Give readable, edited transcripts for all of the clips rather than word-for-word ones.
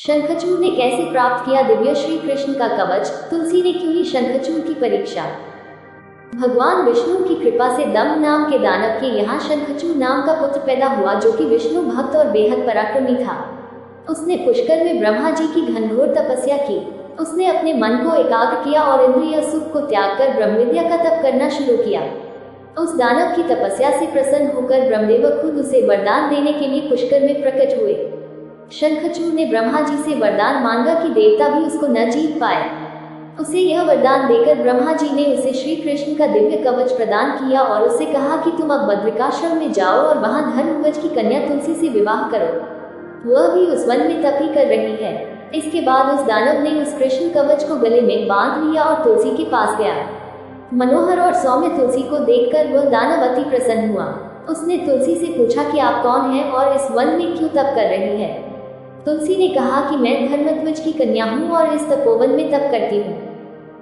शंखचूड़ ने कैसे प्राप्त किया दिव्य श्री कृष्ण का कवच? तुलसी ने क्यों ली शंखचूड़ की परीक्षा? भगवान विष्णु की कृपा से दम्भ नाम के दानव के यहाँ शंखचूड़ नाम का पुत्र पैदा हुआ, जो कि विष्णु भक्त और बेहद पराक्रमी था। उसने पुष्कर में ब्रह्मा जी की घनघोर तपस्या की। उसने अपने मन को एकाग्र किया और इंद्रिय सुख को त्याग कर ब्रह्म विद्या का तप करना शुरू किया। उस दानव की तपस्या से प्रसन्न होकर ब्रह्मदेव खुद उसे वरदान देने के लिए पुष्कर में प्रकट हुए। शंखचूड़ ने ब्रह्मा जी से वरदान मांगा कि देवता भी उसको न जीत पाए। उसे यह वरदान देकर ब्रह्मा जी ने उसे श्री कृष्ण का दिव्य कवच प्रदान किया और उससे कहा कि तुम अब बद्रिकाश्रम में जाओ और वहां धर्मध्वज की कन्या तुलसी से विवाह करो। वह भी उस वन में तप ही कर रही है। इसके बाद उस दानव ने उस कृष्ण कवच को गले में बांध लिया और तुलसी के पास गया। मनोहर और सौम्य तुलसी को देखकर वह दानव अति प्रसन्न हुआ। उसने तुलसी से पूछा कि आप कौन हैं और इस वन में क्यों तप कर रही है? तुलसी ने कहा कि मैं धर्मध्वज की कन्या हूँ और इस तपोवन में तप करती हूँ।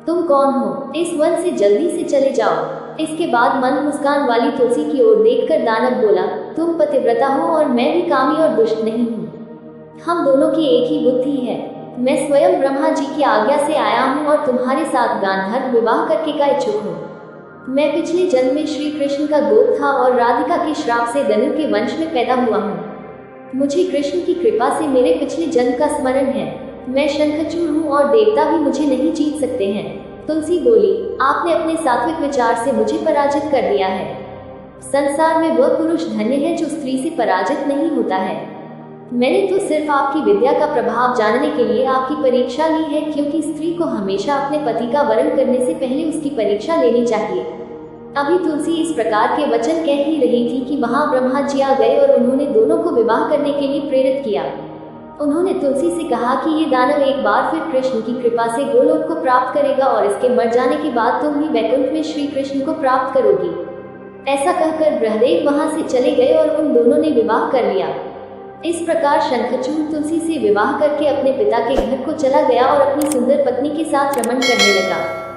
तुम कौन हो? इस वन से जल्दी से चले जाओ। इसके बाद मन मुस्कान वाली तुलसी की ओर देखकर दानव बोला, तुम पतिव्रता हो और मैं भी कामी और दुष्ट नहीं हूँ। हम दोनों की एक ही बुद्धि है। मैं स्वयं ब्रह्मा जी की आज्ञा से आया हूँ और तुम्हारे साथ गांधर्व विवाह करके का इच्छुक हूँ। मैं पिछले जन्म में श्री कृष्ण का गोप था और राधिका के श्राप से धनु के वंश में पैदा हुआ हूँ। मुझे कृष्ण की कृपा से मेरे पिछले जन्म का स्मरण है। मैं शंखचूड़ हूँ और देवता भी मुझे नहीं जीत सकते हैं। तुलसी बोली, आपने अपने सात्विक विचार से मुझे पराजित कर दिया है। संसार में वह पुरुष धन्य है जो स्त्री से पराजित नहीं होता है। मैंने तो सिर्फ आपकी विद्या का प्रभाव जानने के लिए आपकी परीक्षा ली है, क्योंकि स्त्री को हमेशा अपने पति का वरण करने से पहले उसकी परीक्षा लेनी चाहिए। अभी तुलसी इस प्रकार के वचन कह ही रही थी कि वहां ब्रह्मा जी आ गए और उन्होंने दोनों को विवाह करने के लिए प्रेरित किया। उन्होंने तुलसी से कहा कि ये दानव एक बार फिर कृष्ण की कृपा से गोलोक को प्राप्त करेगा और इसके मर जाने के बाद तुम भी वैकुंठ में श्री कृष्ण को प्राप्त करोगी। ऐसा कहकर ब्रह्मदेव वहां से चले गए और उन दोनों ने विवाह कर लिया। इस प्रकार शंखचूड़ तुलसी से विवाह करके अपने पिता के घर को चला गया और अपनी सुंदर पत्नी के साथ रमण करने लगा।